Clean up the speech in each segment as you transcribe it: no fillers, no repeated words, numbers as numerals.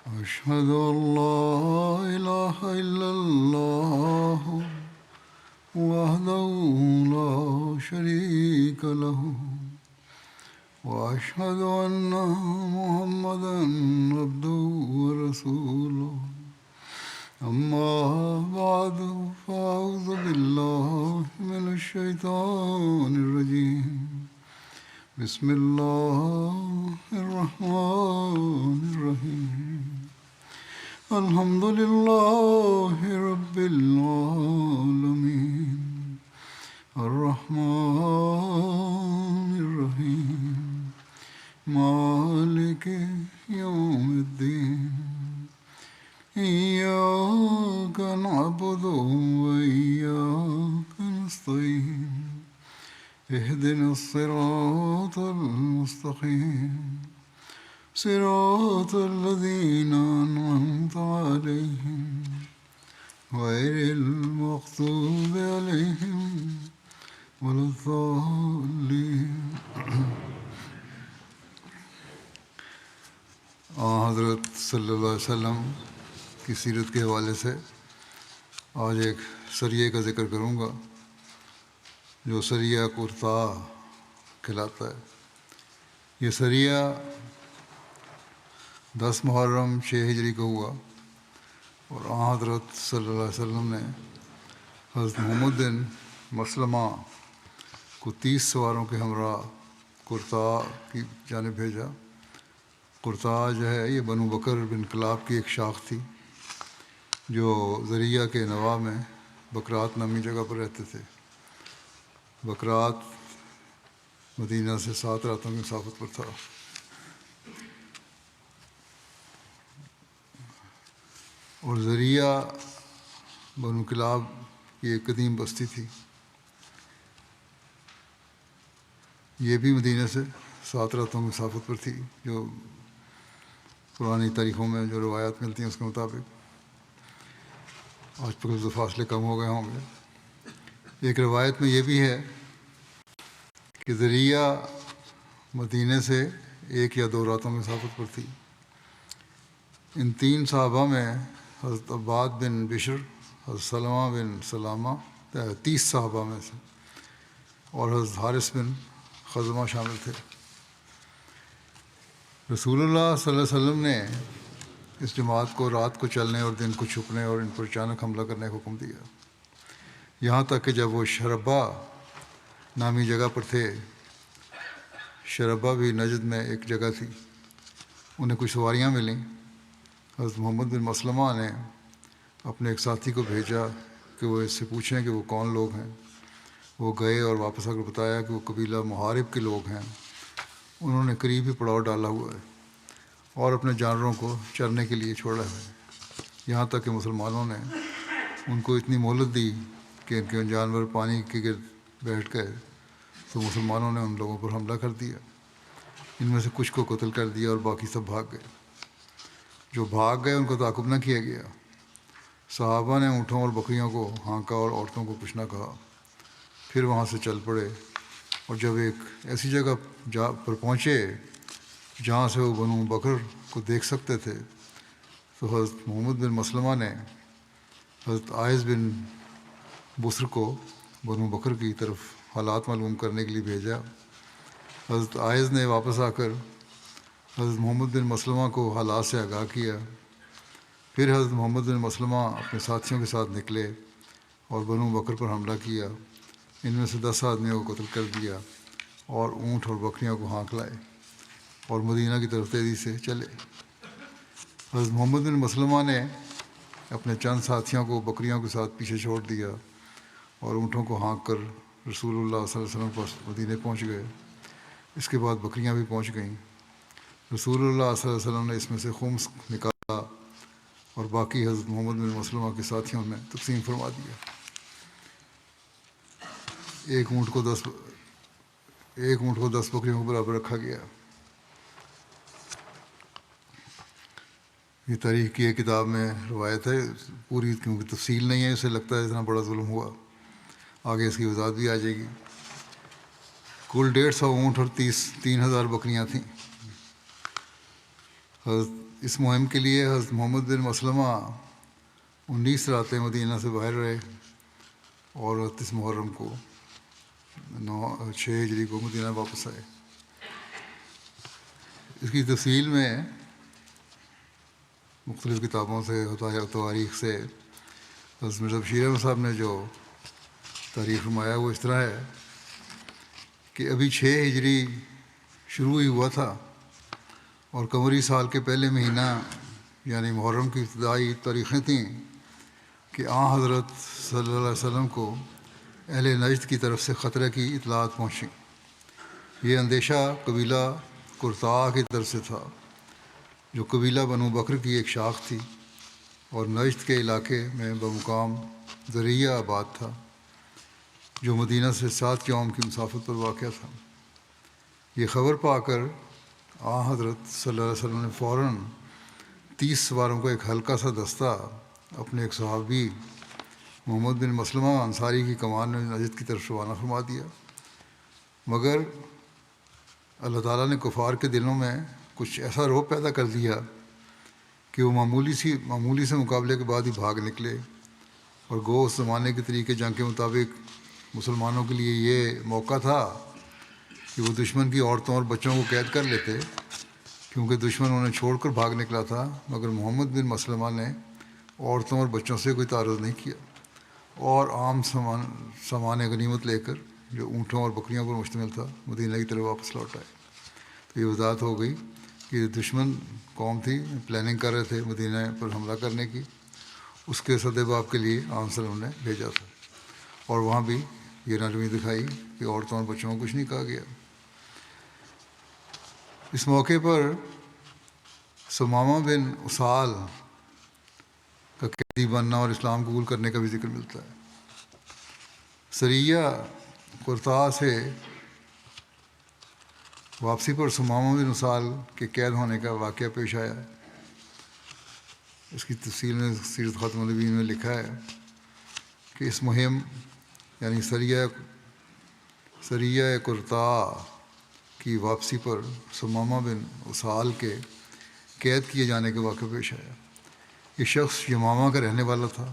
أشهد أن لا إله إلا الله وحده لا شريك له وأشهد أن محمدا عبده ورسوله أما بعد فأعوذ بالله من الشيطان الرجيم بسم الله الرحمن الرحيم الحمد لله رب العالمين الرحمن الرحيم مالك يوم الدين إياك نعبد وإياك نستعين اهدنا الصراط المستقيم صراط الذين أنعمت عليهم غير المغضوب عليهم ولا الضالين حضرت صلی اللہ علیہ وسلم کی سیرت کے حوالے سے آج ایک سریے کا ذکر کروں گا جو سریہ قرطا کہلاتا ہے۔ یہ سریہ 10 محرم 6 ہجری کو ہوا اور حضرت صلی اللہ علیہ وسلم نے حضرت محمد بن مسلمہ کو 30 سواروں کے ہمراہ قرطا کی جانب بھیجا۔ قرطا جو ہے یہ بنو بکر بن کلاب کی ایک شاخ تھی جو ذریعہ کے نواح میں بکرات نامی جگہ پر رہتے تھے۔ بکرات مدینہ سے 7 راتوں کی مسافت پر تھا۔ اور ذریعہ بنو کلاب کی ایک قدیم بستی تھی، یہ بھی مدینہ سے 7 راتوں کی مسافت پر تھی، جو پرانی تاریخوں میں جو روایات ملتی ہیں اس کے مطابق۔ آج تو فاصلے کم ہو گئے ہوں گے۔ ایک روایت میں یہ بھی ہے کہ ذریعہ مدینہ سے 1 یا 2 راتوں کی مسافت پر تھی۔ ان 3 صحابہ میں حضرت عباد بن بشر، حضرت سلمہ بن سلامہ 30 صحابہ میں سے، اور حضرت حارث بن خزمہ شامل تھے۔ رسول اللہ صلی اللہ علیہ وسلم نے اس جماعت کو رات کو چلنے اور دن کو چھپنے اور ان پر اچانک حملہ کرنے کا حکم دیا، یہاں تک کہ جب وہ شربہ نامی جگہ پر تھے، شربہ بھی نجد میں ایک جگہ تھی، انہیں کچھ سواریاں ملیں۔ حضرت محمد بن مسلمہ نے اپنے ایک ساتھی کو بھیجا کہ وہ اس سے پوچھیں کہ وہ کون لوگ ہیں۔ وہ گئے اور واپس آ کر بتایا کہ وہ قبیلہ محارب کے لوگ ہیں، انہوں نے قریب ہی پڑاؤ ڈالا ہوا ہے اور اپنے جانوروں کو چرنے کے لیے چھوڑا ہے، یہاں تک کہ مسلمانوں نے ان کو اتنی مہلت دی کہ ان کے جانور پانی کے گرد بیٹھ گئے تو مسلمانوں نے ان لوگوں پر حملہ کر دیا۔ ان میں سے کچھ کو قتل کر دیا اور باقی سب بھاگ گئے۔ جو بھاگ گئے ان کو تعاقب نہ کیا گیا۔ صحابہ نے اونٹوں اور بکریوں کو ہانکا اور عورتوں کو کچھ نہ کہا، پھر وہاں سے چل پڑے، اور جب ایک ایسی جگہ پر پہنچے جہاں سے وہ بنو بکر کو دیکھ سکتے تھے تو حضرت محمد بن مسلمہ نے حضرت عائض بن بصر کو بنو بکر کی طرف حالات معلوم کرنے کے لیے بھیجا۔ حضرت عائض نے واپس آ کر حضرت محمد بن مسلمہ کو حالات سے آگاہ کیا۔ پھر حضرت محمد بن مسلمہ اپنے ساتھیوں کے ساتھ نکلے اور بنو بکر پر حملہ کیا۔ ان میں سے 10 آدمیوں کو قتل کر دیا اور اونٹ اور بکریوں کو ہانک لائے اور مدینہ کی طرف تیزی سے چلے۔ حضرت محمد بن مسلمہ نے اپنے چند ساتھیوں کو بکریوں کے ساتھ پیچھے چھوڑ دیا اور اونٹوں کو ہانک کر رسول اللہ صلی اللہ علیہ وسلم پر مدینہ پہنچ گئے۔ اس کے بعد بکریاں بھی پہنچ گئیں۔ رسول اللہ صلی اللہ علیہ وسلم نے اس میں سے خمس نکالا اور باقی حضرت محمد بن مسلمہ کے ساتھیوں میں تقسیم فرما دیا۔ ایک اونٹ کو 10 بکریوں کو برابر رکھا گیا۔ یہ تاریخ کی ایک کتاب میں روایت ہے، پوری کیونکہ تفصیل نہیں ہے، اسے لگتا ہے اتنا بڑا ظلم ہوا، آگے اس کی وضاحت بھی آ جائے گی۔ کل 150 اونٹ اور 3000 بکریاں تھیں۔ حضرت اس مہم کے لیے حضرت محمد بن مسلمہ 19 راتیں مدینہ سے باہر رہے اور 29 محرم کو 6 ہجری کو مدینہ واپس آئے۔ اس کی تفصیل میں مختلف کتابوں سے تواریخ سے حضرت مرزا بشیر احمد صاحب نے جو تاریخ فرمایا وہ اس طرح ہے کہ ابھی 6 ہجری شروع ہی ہوا تھا اور قمری سال کے پہلے مہینہ یعنی محرم کی ابتدائی تاریخیں تھیں کہ حضرت صلی اللہ علیہ وسلم کو اہل نجد کی طرف سے خطرے کی اطلاعات پہنچیں۔ یہ اندیشہ قبیلہ قرطاع کی طرف سے تھا جو قبیلہ بنو بکر کی ایک شاخ تھی اور نجد کے علاقے میں بمقام ذریعہ آباد تھا جو مدینہ سے 7 یوم کی مسافت پر واقع تھا۔ یہ خبر پا کر حضرت صلی اللہ علیہ وسلم نے فوراً 30 سواروں کا ایک ہلکا سا دستہ اپنے ایک صحابی محمد بن مسلمہ انصاری کی کمان میں نجد کی طرف روانہ فرما دیا، مگر اللہ تعالیٰ نے کفار کے دلوں میں کچھ ایسا رعب پیدا کر دیا کہ وہ معمولی سے مقابلے کے بعد ہی بھاگ نکلے، اور گو اس زمانے کے طریقے جنگ کے مطابق مسلمانوں کے لیے یہ موقع تھا کہ وہ دشمن کی عورتوں اور بچوں کو قید کر لیتے کیونکہ دشمن انہیں چھوڑ کر بھاگ نکلا تھا، مگر محمد بن مسلمہ نے عورتوں اور بچوں سے کوئی تعرض نہیں کیا اور عام سامان غنیمت لے کر جو اونٹوں اور بکریوں پر مشتمل تھا مدینہ کی طرف واپس لوٹ آئے۔ تو یہ وضاحت ہو گئی کہ دشمن قوم تھی، پلاننگ کر رہے تھے مدینہ پر حملہ کرنے کی، اس کے سدباب کے لیے عام وسلم نے بھیجا تھا، اور وہاں بھی یہ نرمی دکھائی کہ عورتوں اور بچوں کو کچھ نہیں کہا گیا۔ اس موقع پر ثمامہ بن اسال کا قیدی بننا اور اسلام قبول کرنے کا بھی ذکر ملتا ہے۔ سریہ قرطاع سے واپسی پر ثمامہ بن اسال کے قید ہونے کا واقعہ پیش آیا ہے۔ اس کی تفصیل میں سیرت خاتم النبیین میں لکھا ہے کہ اس مہم یعنی سریہ قرطاع کی واپسی پر ثمامہ بن اسال کے قید کیے جانے کا واقعہ پیش آیا۔ یہ شخص یمامہ کا رہنے والا تھا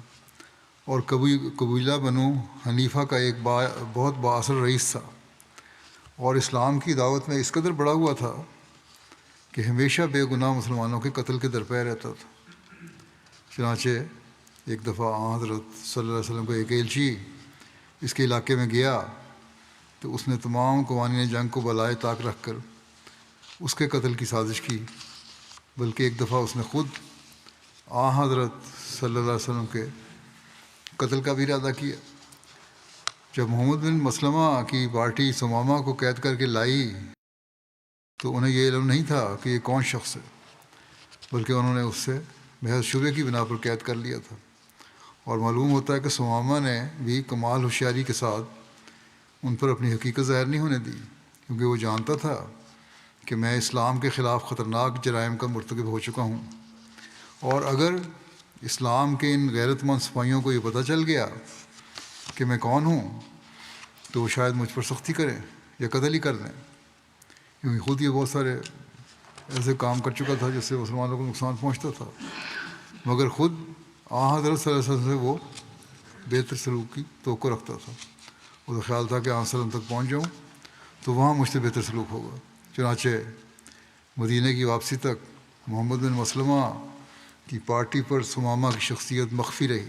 اور قبیلہ بنو حنیفہ کا ایک بہت بااثر رئیس تھا، اور اسلام کی دعوت میں اس قدر بڑا ہوا تھا کہ ہمیشہ بے گناہ مسلمانوں کے قتل کے درپے رہتا تھا۔ چنانچہ ایک دفعہ حضرت صلی اللہ علیہ وسلم کو ایک ایلچی اس کے علاقے میں گیا تو اس نے تمام قوانین جنگ کو بالائے طاق رکھ کر اس کے قتل کی سازش کی، بلکہ ایک دفعہ اس نے خود حضرت صلی اللہ علیہ وسلم کے قتل کا بھی ارادہ کیا۔ جب محمد بن مسلمہ کی پارٹی ثمامہ کو قید کر کے لائی تو انہیں یہ علم نہیں تھا کہ یہ کون شخص ہے، بلکہ انہوں نے اس سے محض شبے کی بنا پر قید کر لیا تھا، اور معلوم ہوتا ہے کہ ثمامہ نے بھی کمال ہوشیاری کے ساتھ ان پر اپنی حقیقت ظاہر نہیں ہونے دی، کیونکہ وہ جانتا تھا کہ میں اسلام کے خلاف خطرناک جرائم کا مرتکب ہو چکا ہوں، اور اگر اسلام کے ان غیرت مند سپاہیوں کو یہ پتہ چل گیا کہ میں کون ہوں تو وہ شاید مجھ پر سختی کریں یا قتل ہی کر دیں، کیونکہ خود یہ بہت سارے ایسے کام کر چکا تھا جس سے مسلمانوں کو نقصان پہنچتا تھا، مگر خود حضرت صلی اللہ علیہ وسلم سے وہ بہتر سلوک کی توقع رکھتا تھا۔ وہ تو خیال تھا کہ وسلم تک پہنچ جاؤں تو وہاں مجھ سے بہتر سلوک ہوگا۔ چنانچہ مدینہ کی واپسی تک محمد بن مسلمہ کی پارٹی پر ثمامہ کی شخصیت مخفی رہی۔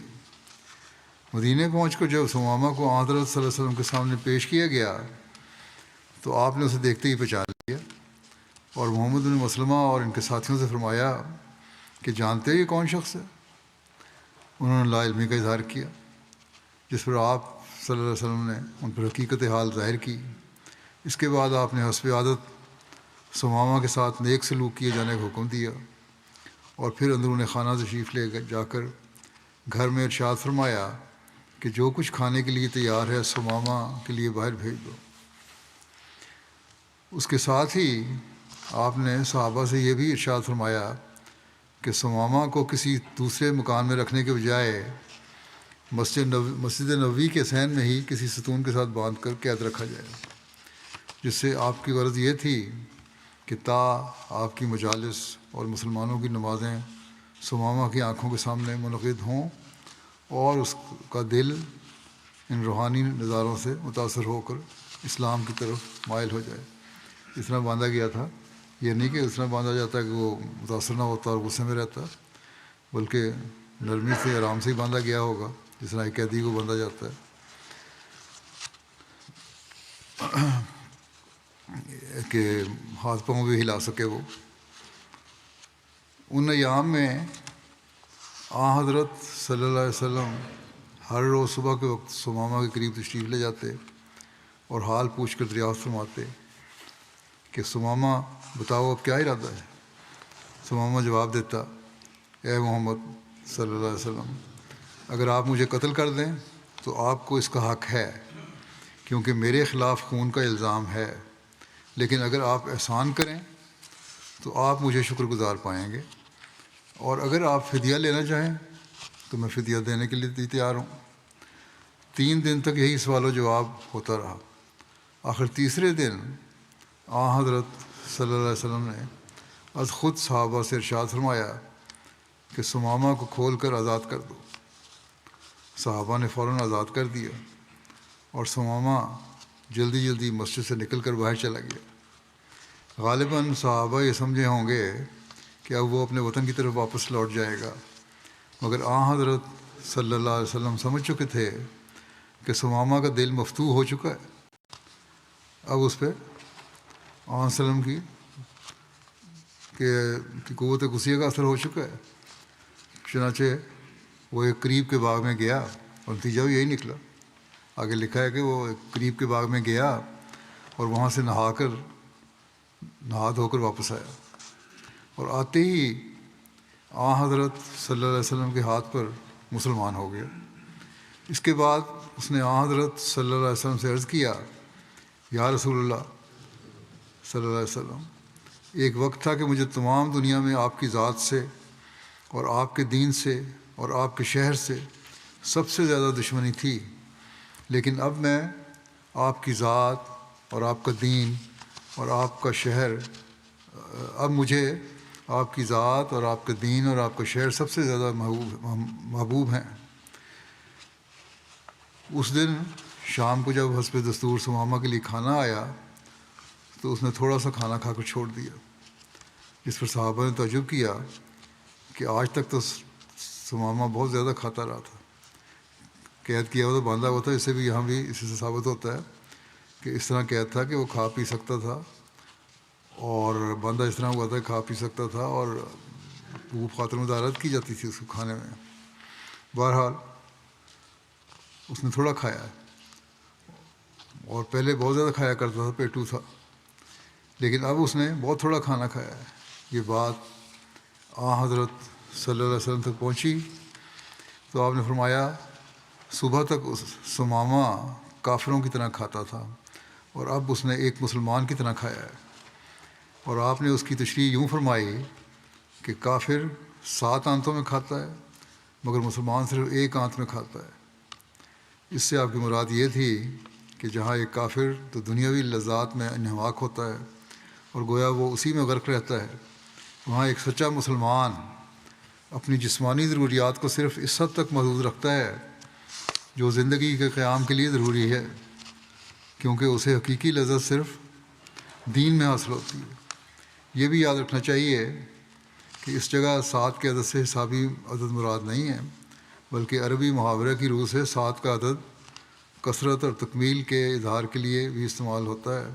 مدینہ پہنچ کر جب ثمامہ کو حضرت صلی اللہ علیہ وسلم کے سامنے پیش کیا گیا تو آپ نے اسے دیکھتے ہی پہچان لیا اور محمد بن مسلمہ اور ان کے ساتھیوں سے فرمایا کہ جانتے یہ کون شخص ہے؟ انہوں نے لا علمی کا اظہار کیا، جس پر آپ صلی اللہ علیہ وسلم نے ان پر حقیقت حال ظاہر کی۔ اس کے بعد آپ نے حسب عادت ثمامہ کے ساتھ نیک سلوک کیے جانے کا حکم دیا، اور پھر اندرون خانہ تشریف لے جا کر گھر میں ارشاد فرمایا کہ جو کچھ کھانے کے لیے تیار ہے ثمامہ کے لیے باہر بھیج دو۔ اس کے ساتھ ہی آپ نے صحابہ سے یہ بھی ارشاد فرمایا کہ ثمامہ کو کسی دوسرے مکان میں رکھنے کے بجائے مسجد نبوی کے صحن میں ہی کسی ستون کے ساتھ باندھ کر قید رکھا جائے، جس سے آپ کی غرض یہ تھی کہ تا آپ کی مجالس اور مسلمانوں کی نمازیں ثمامہ کی آنکھوں کے سامنے منعقد ہوں اور اس کا دل ان روحانی نظاروں سے متاثر ہو کر اسلام کی طرف مائل ہو جائے۔ اس طرح باندھا گیا تھا، یہ نہیں کہ اس طرح باندھا جاتا ہے کہ وہ متاثر نہ ہوتا اور غصے میں رہتا، بلکہ نرمی سے آرام سے ہی باندھا گیا ہوگا، جس طرح ایک قیدی کو باندھا جاتا ہے کہ ہاتھ پاؤں بھی ہلا سکے وہ۔ ان ایام میں حضرت صلی اللہ علیہ وسلم ہر روز صبح کے وقت ثمامہ کے قریب تشریف لے جاتے اور حال پوچھ کر دریافت فرماتے کہ ثمامہ بتاؤ اب کیا ارادہ ہے۔ ثمامہ جواب دیتا، اے محمد صلی اللہ علیہ وسلم، اگر آپ مجھے قتل کر دیں تو آپ کو اس کا حق ہے، کیونکہ میرے خلاف خون کا الزام ہے، لیکن اگر آپ احسان کریں تو آپ مجھے شکر گزار پائیں گے، اور اگر آپ فدیہ لینا چاہیں تو میں فدیہ دینے کے لیے تیار ہوں۔ 3 دن تک یہی سوال و جواب ہوتا رہا۔ آخر تیسرے دن حضرت صلی اللہ علیہ وسلم نے از خود صحابہ سے ارشاد فرمایا کہ ثمامہ کو کھول کر آزاد کر دو۔ صحابہ نے فوراً آزاد کر دیا اور ثمامہ جلدی جلدی مسجد سے نکل کر باہر چلا گیا۔ غالباً صحابہ یہ سمجھے ہوں گے کہ اب وہ اپنے وطن کی طرف واپس لوٹ جائے گا، مگر حضرت صلی اللہ علیہ وسلم سمجھ چکے تھے کہ ثمامہ کا دل مفتوح ہو چکا ہے، اب اس پہ وسلم کی قوت غصیہ کا اثر ہو چکا ہے۔ چنانچہ وہ ایک قریب کے باغ میں گیا اور نتیجہ بھی یہی نکلا۔ آگے لکھا ہے کہ وہ ایک قریب کے باغ میں گیا اور وہاں سے نہا دھو کر واپس آیا، اور آتے ہی حضرت صلی اللہ علیہ وسلم کے ہاتھ پر مسلمان ہو گیا۔ اس کے بعد اس نے حضرت صلی اللہ علیہ وسلم سے عرض کیا، یا رسول اللہ صلی اللہ علیہ وسلم، ایک وقت تھا کہ مجھے تمام دنیا میں آپ کی ذات سے اور آپ کے دین سے اور آپ کے شہر سے سب سے زیادہ دشمنی تھی، لیکن اب میں آپ کی ذات اور آپ کا دین اور آپ کا شہر اب مجھے آپ کی ذات اور آپ کا دین اور آپ کا شہر سب سے زیادہ محبوب ہیں۔ اس دن شام کو جب حسب دستور ثمامہ کے لیے کھانا آیا تو اس نے تھوڑا سا کھانا کھا کر چھوڑ دیا، جس پر صحابہ نے تعجب کیا کہ آج تک تو ثمامہ بہت زیادہ کھاتا رہا تھا، قید کیا ہوا تو باندھا ہوا تھا۔ اس سے بھی یہاں بھی اسی سے ثابت ہوتا ہے کہ اس طرح قید تھا کہ وہ کھا پی سکتا تھا، اور باندھا اس طرح ہوا تھا کہ کھا پی سکتا تھا، اور وہ خاطر مدارت کی جاتی تھی اس کو کھانے میں۔ بہرحال اس نے تھوڑا کھایا ہے، اور پہلے بہت زیادہ کھایا کرتا تھا، پیٹو تھا، لیکن اب اس نے بہت تھوڑا کھانا کھایا ہے۔ یہ بات حضرت صلی اللہ علیہ وسلم تک پہنچی تو آپ نے فرمایا، صبح تک اس ثمامہ کافروں کی طرح کھاتا تھا، اور اب اس نے ایک مسلمان کی طرح کھایا ہے۔ اور آپ نے اس کی تشریح یوں فرمائی کہ کافر 7 آنتوں میں کھاتا ہے، مگر مسلمان صرف 1 آنت میں کھاتا ہے۔ اس سے آپ کی مراد یہ تھی کہ جہاں ایک کافر تو دنیاوی لذات میں انہماک ہوتا ہے اور گویا وہ اسی میں غرق رہتا ہے، وہاں ایک سچا مسلمان اپنی جسمانی ضروریات کو صرف اس حد تک محدود رکھتا ہے جو زندگی کے قیام کے لیے ضروری ہے، کیونکہ اسے حقیقی لذت صرف دین میں حاصل ہوتی ہے۔ یہ بھی یاد رکھنا چاہیے کہ اس جگہ 7 کے عدد سے حسابی عدد مراد نہیں ہے، بلکہ عربی محاورہ کی روح سے 7 کا عدد کثرت اور تکمیل کے اظہار کے لیے بھی استعمال ہوتا ہے۔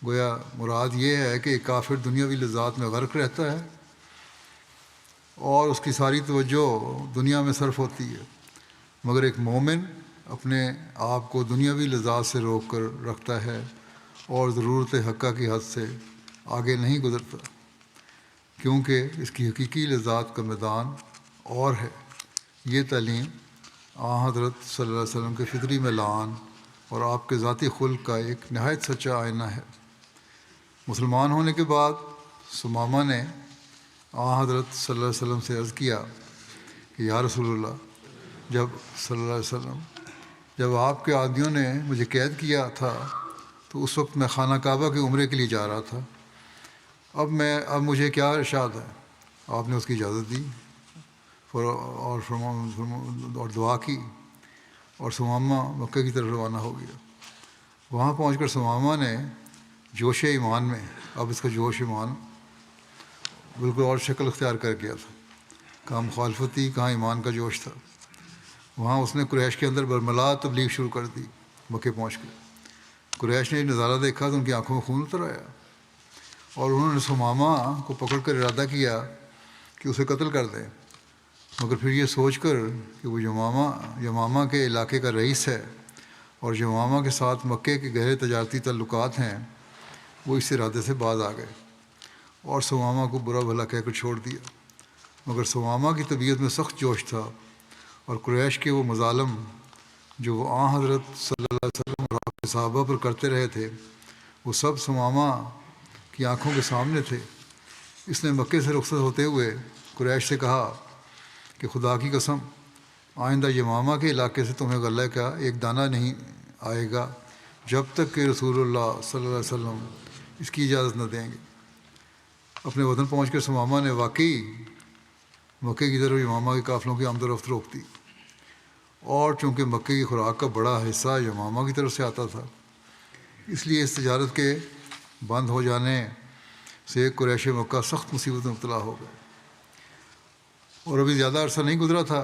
گویا مراد یہ ہے کہ ایک کافر دنیاوی لذات میں غرق رہتا ہے اور اس کی ساری توجہ دنیا میں صرف ہوتی ہے، مگر ایک مومن اپنے آپ کو دنیاوی لذات سے روک کر رکھتا ہے اور ضرورت حقہ کی حد سے آگے نہیں گزرتا، کیونکہ اس کی حقیقی لذات کا میدان اور ہے۔ یہ تعلیم حضرت صلی اللہ علیہ وسلم کے فطری میلان اور آپ کے ذاتی خلق کا ایک نہایت سچا آئینہ ہے۔ مسلمان ہونے کے بعد ثمامہ نے حضرت صلی اللہ علیہ وسلم سے عرض کیا کہ یا رسول اللہ، صلی اللہ علیہ وسلم، جب آپ کے آدمیوں نے مجھے قید کیا تھا تو اس وقت میں خانہ کعبہ کے عمرے کے لیے جا رہا تھا۔ اب مجھے کیا ارشاد ہے؟ آپ نے اس کی اجازت دی اور دعا کی، اور ثمامہ مکہ کی طرف روانہ ہو گیا۔ وہاں پہنچ کر ثمامہ نے جوش ایمان میں، اب اس کا جوش ایمان بالکل اور شکل اختیار کر گیا تھا۔ کہاں مخالفت تھی، کہاں ایمان کا جوش تھا۔ وہاں اس نے قریش کے اندر برملا تبلیغ شروع کر دی۔ مکے پہنچ کر قریش نے نظارہ دیکھا تو ان کی آنکھوں میں خون اتر آیا، اور انہوں نے ثمامہ کو پکڑ کر ارادہ کیا کہ اسے قتل کر دیں، مگر پھر یہ سوچ کر کہ وہ یمامہ کے علاقے کا رئیس ہے اور یمامہ کے ساتھ مکے کے گہرے تجارتی تعلقات ہیں، وہ اس ارادے سے باز آ گئے اور ثمامہ کو برا بھلا کہہ کر چھوڑ دیا۔ مگر ثمامہ کی طبیعت میں سخت جوش تھا، اور قریش کے وہ مظالم جو وہ حضرت صلی اللہ علیہ وسلم اور آپ کے صحابہ پر کرتے رہے تھے، وہ سب ثمامہ کی آنکھوں کے سامنے تھے۔ اس نے مکے سے رخصت ہوتے ہوئے قریش سے کہا کہ خدا کی قسم، آئندہ یمامہ کے علاقے سے تمہیں غلہ کا ایک دانہ نہیں آئے گا جب تک کہ رسول اللہ صلی اللہ علیہ وسلم اس کی اجازت نہ دیں گے۔ اپنے وطن پہنچ کر ثمامہ نے واقعی مکے کی طرف یمامہ کے قافلوں کی آمد و رفت روک دی، اور چونکہ مکے کی خوراک کا بڑا حصہ یمامہ کی طرف سے آتا تھا، اس لیے اس تجارت کے بند ہو جانے سے قریش مکہ سخت مصیبت میں مبتلا ہو گئے۔ اور ابھی زیادہ عرصہ نہیں گزرا تھا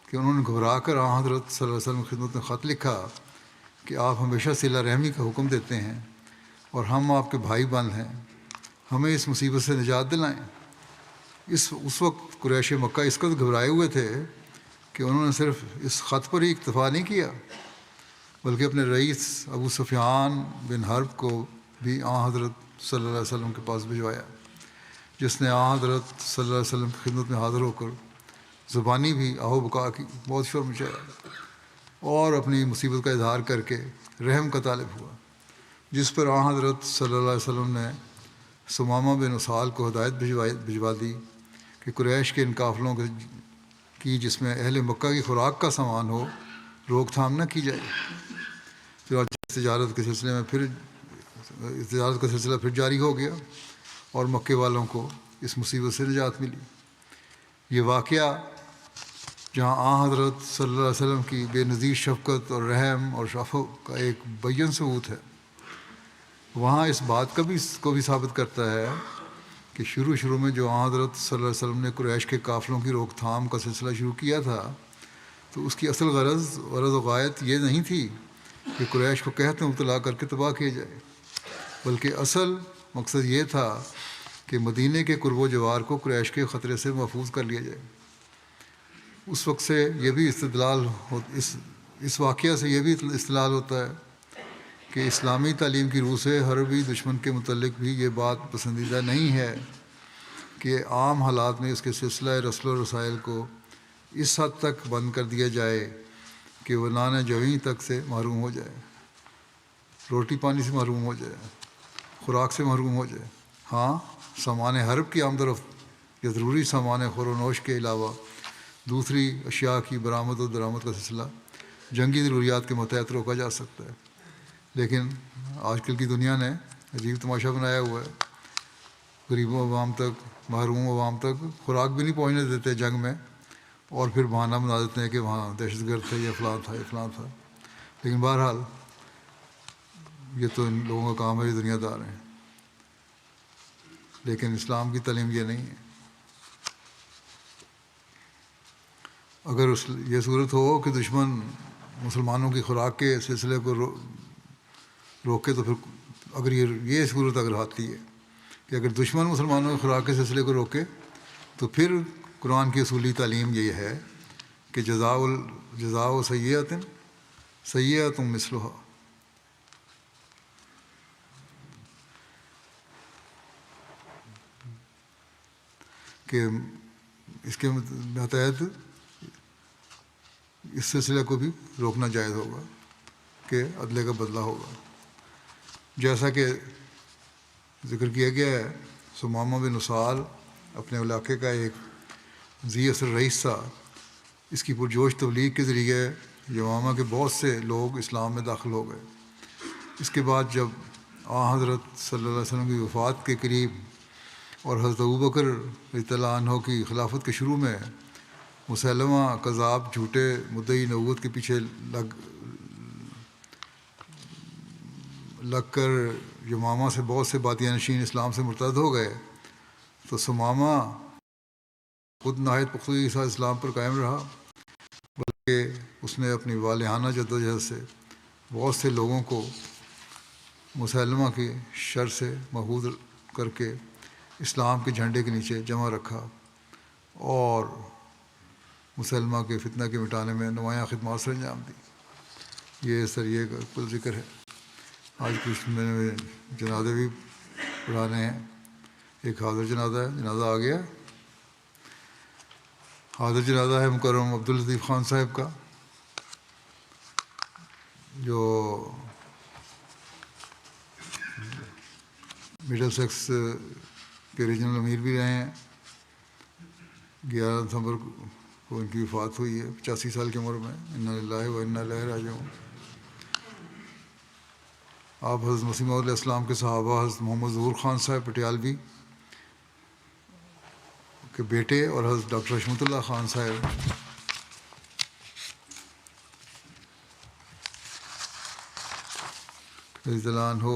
کہ انہوں نے گھبرا کر حضرت صلی اللہ علیہ وسلم کی خدمت میں خط لکھا کہ آپ ہمیشہ صلہ رحمی کا حکم دیتے ہیں اور ہم آپ کے بھائی بند ہیں، ہمیں اس مصیبت سے نجات دلائیں۔ اس وقت قریش مکہ اس قدر گھبرائے ہوئے تھے کہ انہوں نے صرف اس خط پر ہی اکتفا نہیں کیا، بلکہ اپنے رئیس ابو سفیان بن حرب کو بھی حضرت صلی اللہ علیہ وسلم کے پاس بھجوایا، جس نے حضرت صلی اللہ علیہ وسلم کی خدمت میں حاضر ہو کر زبانی بھی آہو بکا کی، بہت شور مچایا اور اپنی مصیبت کا اظہار کر کے رحم کا طالب ہوا، جس پر حضرت صلی اللہ علیہ وسلم نے ثمامہ بن اسال کو ہدایت بھجوا دی کہ قریش کے ان قافلوں کی جس میں اہل مکہ کی خوراک کا سامان ہو، روک تھام نہ کی جائے۔ پھر تجارت کے سلسلہ پھر جاری ہو گیا اور مکے والوں کو اس مصیبت سے نجات ملی۔ یہ واقعہ جہاں حضرت صلی اللہ علیہ وسلم کی بے نظیر شفقت اور رحم اور شفقت کا ایک بیان ثبوت ہے، وہاں اس بات کو بھی ثابت کرتا ہے کہ شروع میں جو حضرت صلی اللہ علیہ وسلم نے قریش کے قافلوں کی روک تھام کا سلسلہ شروع کیا تھا، تو اس کی اصل غرض و غایت یہ نہیں تھی کہ قریش کو قحط میں مبتلا کر کے تباہ کیا جائے، بلکہ اصل مقصد یہ تھا کہ مدینے کے قرب و جوار کو قریش کے خطرے سے محفوظ کر لیا جائے۔ اس وقت سے یہ بھی اس واقعہ سے یہ بھی استدلال ہوتا ہے کہ اسلامی تعلیم کی روح سے حربی دشمن کے متعلق بھی یہ بات پسندیدہ نہیں ہے کہ عام حالات میں اس کے سلسلہ رسل و رسائل کو اس حد تک بند کر دیا جائے کہ وہ نان جویں تک سے محروم ہو جائے، روٹی پانی سے محروم ہو جائے، خوراک سے محروم ہو جائے۔ ہاں، سامان حرب کی آمد و رفت یا ضروری سامان خور و نوش کے علاوہ دوسری اشیاء کی برآمد و درآمد کا سلسلہ جنگی ضروریات کے متحد روکا جا سکتا ہے، لیکن آج کل کی دنیا نے عجیب تماشا بنایا ہوا ہے۔ غریبوں عوام تک، محروم عوام تک خوراک بھی نہیں پہنچنے دیتے جنگ میں، اور پھر بہانہ بنا دیتے ہیں کہ وہاں دہشت گرد تھے یا فلاں تھا یا فلاں تھا۔ لیکن بہرحال یہ تو ان لوگوں کا کام ہے، یہ دنیا دار ہیں، لیکن اسلام کی تعلیم یہ نہیں ہے۔ اگر یہ صورت ہو کہ دشمن مسلمانوں کی خوراک کے سلسلے کو روکے، تو پھر اگر یہ صورت اگر آتی ہے کہ اگر دشمن مسلمانوں کی خوراک کے سلسلے کو روکے، تو پھر قرآن کی اصولی تعلیم یہ ہے کہ جزاء سیئۃ مثلھا، کہ اس کے تحت اس سلسلے کو بھی روکنا جائز ہوگا کہ عدلے کا بدلہ ہوگا، جیسا کہ ذکر کیا گیا ہے۔ ثمامہ بن اسال اپنے علاقے کا ایک ذی اثر رئیس تھا۔ اس کی پرجوش تبلیغ کے ذریعے یمامہ کے بہت سے لوگ اسلام میں داخل ہو گئے۔ اس کے بعد جب حضرت صلی اللہ علیہ وسلم کی وفات کے قریب اور حضرت ابوبکر رضی اللہ عنہ کی خلافت کے شروع میں مسلمہ کذاب جھوٹے مدعی نبوت کے پیچھے لگ کر یمامہ سے بہت سے بادیانشین اسلام سے مرتد ہو گئے، تو ثمامہ خود نہایت پختگی کے ساتھ اسلام پر قائم رہا، بلکہ اس نے اپنی والہانہ جدوجہد سے بہت سے لوگوں کو مسلمہ کی شر سے محفوظ کر کے اسلام کے جھنڈے کے نیچے جمع رکھا اور مسلمہ کے فتنہ کے مٹانے میں نمایاں خدمات سر انجام دی۔ یہ سریے کا کل ذکر ہے۔ آج کچھ میں نے جنازے بھی پڑھانے ہیں۔ ایک حاضر جنازہ ہے، جنازہ آ گیا۔ حاضر جنازہ ہے مکرم عبداللطیف خان صاحب کا، جو مڈل سیکس کے ریجنل امیر بھی رہے ہیں۔ 11 دسمبر کو ان کی وفات ہوئی ہے 85 سال کی عمر میں۔ انا للہ و انا الیہ راجعون۔ آپ حضرت مسیح موعود علیہ السلام کے صحابہ حضرت محمد ظہور خان صاحب پٹیالوی کے بیٹے اور حضرت ڈاکٹر حشمت اللہ خان صاحب رضی اللہ عنہ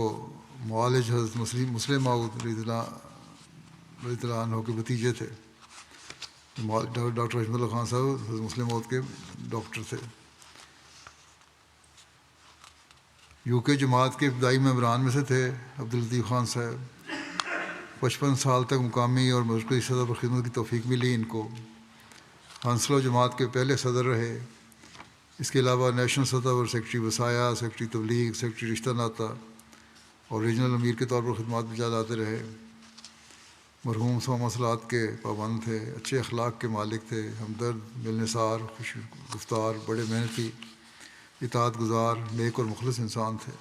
معالج حضرت مسلم موعود رضی اللہ عنہ کے بھتیجے تھے۔ ڈاکٹر حشمت اللہ خان صاحب حضرت مسلم موعود کے ڈاکٹر تھے۔ یو کے جماعت کے ابتدائی ممبران میں سے تھے عبداللطیف خان صاحب۔ 55 سال تک مقامی اور مرکزی سطح پر خدمت کی توفیق ملی ان کو۔ ہنسلو جماعت کے پہلے صدر رہے۔ اس کے علاوہ نیشنل سطح پر سیکرٹری وصایا، سیکرٹری تبلیغ، سیکرٹری رشتہ ناطہ اور ریجنل امیر کے طور پر خدمات بجا لاتے رہے۔ مرحوم 100 مسئلات کے پابند تھے، اچھے اخلاق کے مالک تھے، ہمدرد، ملنسار، خوش گفتار، بڑے محنتی، اطاعت گزار، نیک اور مخلص انسان تھے۔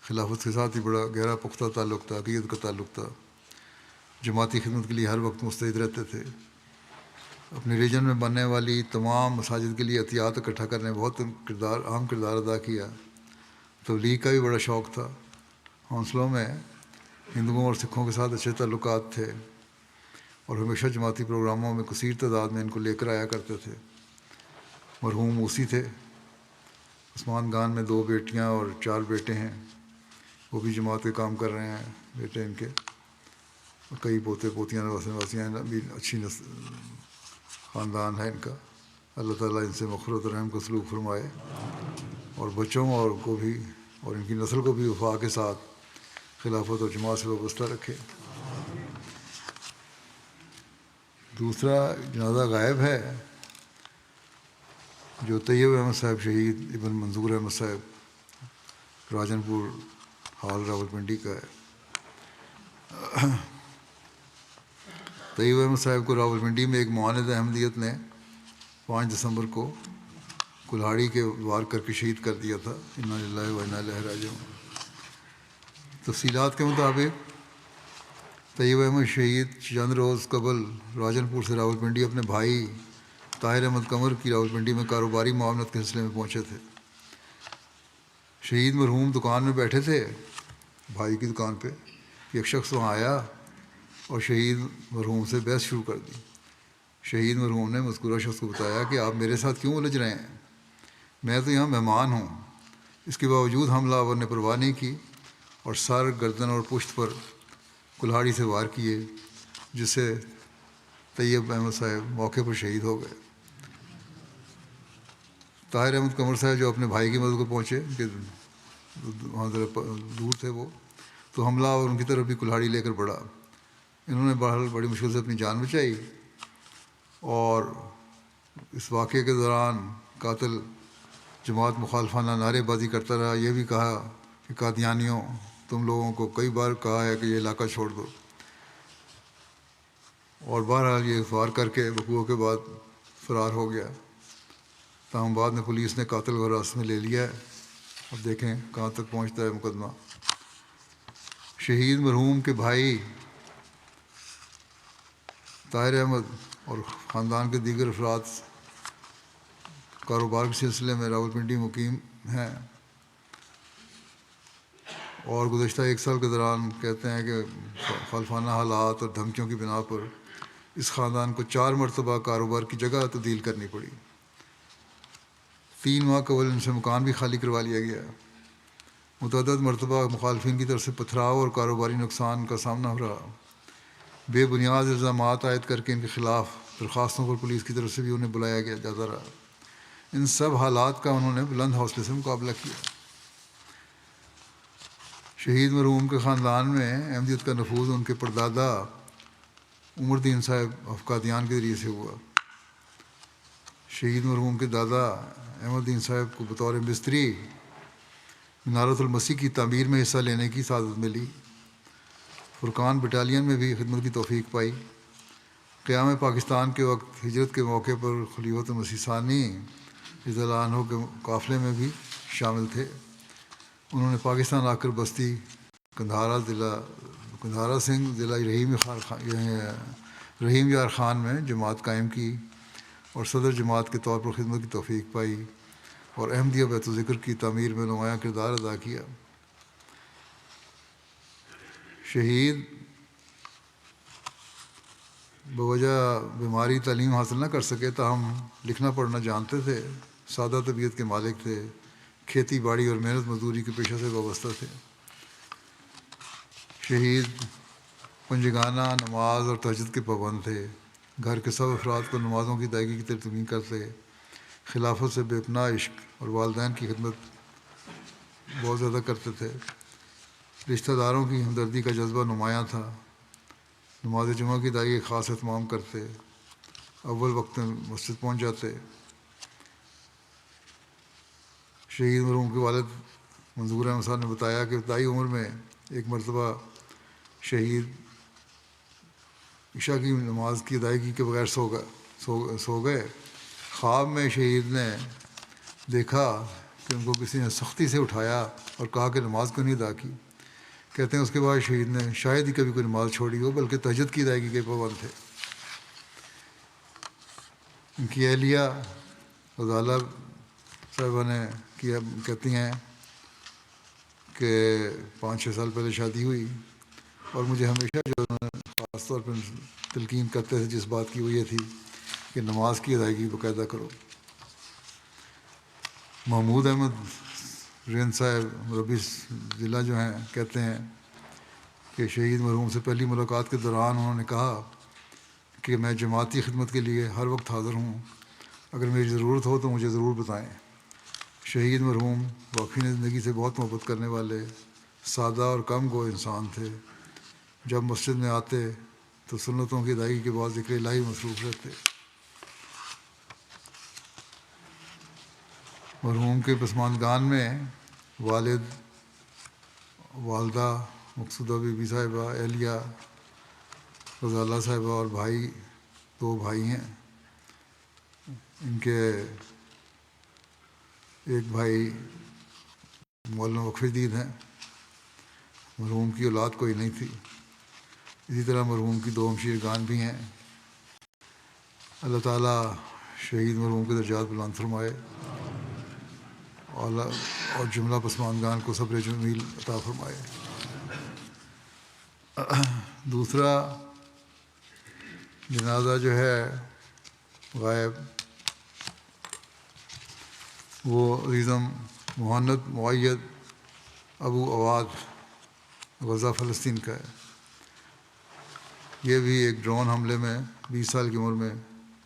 خلافت کے ساتھ ہی بڑا گہرا پختہ تعلق تھا، عقیدت کا تعلق تھا۔ جماعتی خدمت کے لیے ہر وقت مستعد رہتے تھے۔ اپنے ریجن میں بننے والی تمام مساجد کے لیے عطیات اکٹھا کرنے میں بہت اہم کردار ادا کیا۔ تبلیغ کا بھی بڑا شوق تھا۔ ہونسلوں میں ہندوؤں اور سکھوں کے ساتھ اچھے تعلقات تھے اور ہمیشہ جماعتی پروگراموں میں کثیر تعداد میں ان کو لے کر آیا کرتے تھے۔ مرحوم موسی تھے۔ عثمان گان میں 2 بیٹیاں اور 4 بیٹے ہیں، وہ بھی جماعت کے کام کر رہے ہیں، بیٹے ان کے، اور کئی پوتے پوتیاں واسیاں بھی اچھی خاندان ہے ان کا۔ اللہ تعالیٰ ان سے مغفرت و رحم کا سلوک فرمائے اور بچوں اور کو بھی اور ان کی نسل کو بھی وفا کے ساتھ خلافت اور جماعت سے وابستہ رکھے۔ دوسرا جنازہ غائب ہے جو طیب احمد صاحب شہید ابن منظور احمد صاحب راجن پور ہال راولپنڈی کا ہے۔ طیب احمد صاحب کو راولپنڈی میں ایک معاند احمدیت نے 5 دسمبر کو کلہاڑی کے وار کر کے شہید کر دیا تھا۔ انا للہ و انا الیہ راجعون۔ تفصیلات کے مطابق طیب احمد شہید چند روز قبل راجن پور سے راولپنڈی اپنے بھائی طاہر احمد قمر کی راولپنڈی میں کاروباری معاونت کے سلسلے میں پہنچے تھے۔ شہید مرحوم دکان میں بیٹھے تھے، بھائی کی دکان پہ، ایک شخص وہاں آیا اور شہید مرحوم سے بحث شروع کر دی۔ شہید مرحوم نے مذکورہ شخص کو بتایا کہ آپ میرے ساتھ کیوں الجھ رہے ہیں، میں تو یہاں مہمان ہوں۔ اس کے باوجود حملہ آور نے پرواہ نہیں کی اور سر، گردن اور پشت پر کلہاڑی سے وار کیے، جس سے طیب احمد صاحب موقع پر شہید ہو گئے۔ طاہر احمد قمر صاحب جو اپنے بھائی کی مدد کو پہنچے کہ وہاں ذرا دور تھے وہ، تو حملہ اور ان کی طرف بھی کلہاڑی لے کر بڑھا۔ انہوں نے بہرحال بڑی مشکل سے اپنی جان بچائی اور اس واقعے کے دوران قاتل جماعت مخالفانہ نعرے بازی کرتا رہا، یہ بھی کہا کہ قادیانیوں، تم لوگوں کو کئی بار کہا ہے کہ یہ علاقہ چھوڑ دو، اور بہرحال یہ وار کر کے وقوع کے بعد فرار ہو گیا۔ تاہم بعد میں پولیس نے قاتل کو حراست میں لے لیا ہے۔ اب دیکھیں کہاں تک پہنچتا ہے مقدمہ۔ شہید مرحوم کے بھائی طاہر احمد اور خاندان کے دیگر افراد کاروبار کے سلسلے میں راولپنڈی مقیم ہیں اور گزشتہ 1 سال کے دوران کہتے ہیں کہ خلفانہ حالات اور دھمکیوں کی بنا پر اس خاندان کو 4 مرتبہ کاروبار کی جگہ تبدیل کرنی پڑی. 3 ماہ قبل ان سے مکان بھی خالی کروا لیا گیا. متعدد مرتبہ مخالفین کی طرف سے پتھراؤ اور کاروباری نقصان کا سامنا ہو رہا. بے بنیاد الزامات عائد کر کے ان کے خلاف درخواستوں پر پولیس کی طرف سے بھی انہیں بلایا گیا جاتا رہا. ان سب حالات کا انہوں نے بلند حوصلے سے مقابلہ کیا. شہید مرحوم کے خاندان میں احمدیت کا نفوذ ان کے پردادا عمر الدین صاحب افقادیان کے ذریعے سے ہوا. شہید مرحوم کے دادا احمد الدین صاحب کو بطور مستری منارۃ المسیح کی تعمیر میں حصہ لینے کی سعادت ملی. فرقان بٹالین میں بھی خدمت کی توفیق پائی. قیام پاکستان کے وقت ہجرت کے موقع پر خلیفۃ المسیح ثانی رضی اللہ عنہ کے قافلے میں بھی شامل تھے. انہوں نے پاکستان آ کر بستی قندھارا سنگھ ضلع رحیم یار خان میں جماعت قائم کی اور صدر جماعت کے طور پر خدمت کی توفیق پائی اور احمدیہ بیت الذکر کی تعمیر میں نمایاں کردار ادا کیا. شہید بوجہ بیماری تعلیم حاصل نہ کر سکے تاہم لکھنا پڑھنا جانتے تھے. سادہ طبیعت کے مالک تھے. کھیتی باڑی اور محنت مزدوری کے پیشہ سے وابستہ تھے. شہید پنجگانہ نماز اور تہجد کے پابند تھے. گھر کے سب افراد کو نمازوں کی ادائیگی کی تلقین کرتے. خلافت سے بے پناہ عشق اور والدین کی خدمت بہت زیادہ کرتے تھے. رشتہ داروں کی ہمدردی کا جذبہ نمایاں تھا. نماز جمعہ کی ادائیگی کا خاص اہتمام کرتے. اول وقت میں مسجد پہنچ جاتے. شہید مرحوم کے والد منظور احمد صاحب نے بتایا کہ ابتدائی عمر میں ایک مرتبہ شہید عشاء کی نماز کی ادائیگی کے بغیر سو گئے. خواب میں شہید نے دیکھا کہ ان کو کسی نے سختی سے اٹھایا اور کہا کہ نماز کو نہیں ادا کی. کہتے ہیں اس کے بعد شہید نے شاید ہی کبھی کوئی نماز چھوڑی ہو بلکہ تہجد کی ادائیگی کے پابند تھے. ان کی اہلیہ غزالہ صاحبہ نے کہتی ہیں کہ 5-6 سال پہلے شادی ہوئی اور مجھے ہمیشہ جو انہوں نے خاص طور پر تلقین کرتے تھے جس بات کی وہ یہ تھی کہ نماز کی ادائیگی باقاعدہ کرو. محمود احمد رین صاحب مربی ضلع جو ہیں کہتے ہیں کہ شہید مرحوم سے پہلی ملاقات کے دوران انہوں نے کہا کہ میں جماعتی خدمت کے لیے ہر وقت حاضر ہوں. اگر میری ضرورت ہو تو مجھے ضرور بتائیں. شہید مرحوم واقعی زندگی سے بہت محبت کرنے والے سادہ اور کم گو انسان تھے. جب مسجد میں آتے تو سنتوں کی ادائیگی کے بعد ذکر الہی مصروف رہتے. مرحوم کے پسماندگان میں والد، والدہ مقصودہ بی بی صاحبہ، اہلیہ غزالہ صاحبہ اور 2 بھائی ہیں. ان کے ایک بھائی مولانا وقف دین ہیں. مرحوم کی اولاد کوئی نہیں تھی. اسی طرح مرحوم کی 2 ہمشیرگان بھی ہیں. اللہ تعالیٰ شہید مرحوم کے درجات بلند فرمائے اور جملہ پسماندگان کو صبر جمیل عطا فرمائے. دوسرا جنازہ جو ہے غائب وہ عزیزم مہند معید ابو عواد غزہ فلسطین کا ہے. یہ بھی ایک ڈرون حملے میں 20 سال کی عمر میں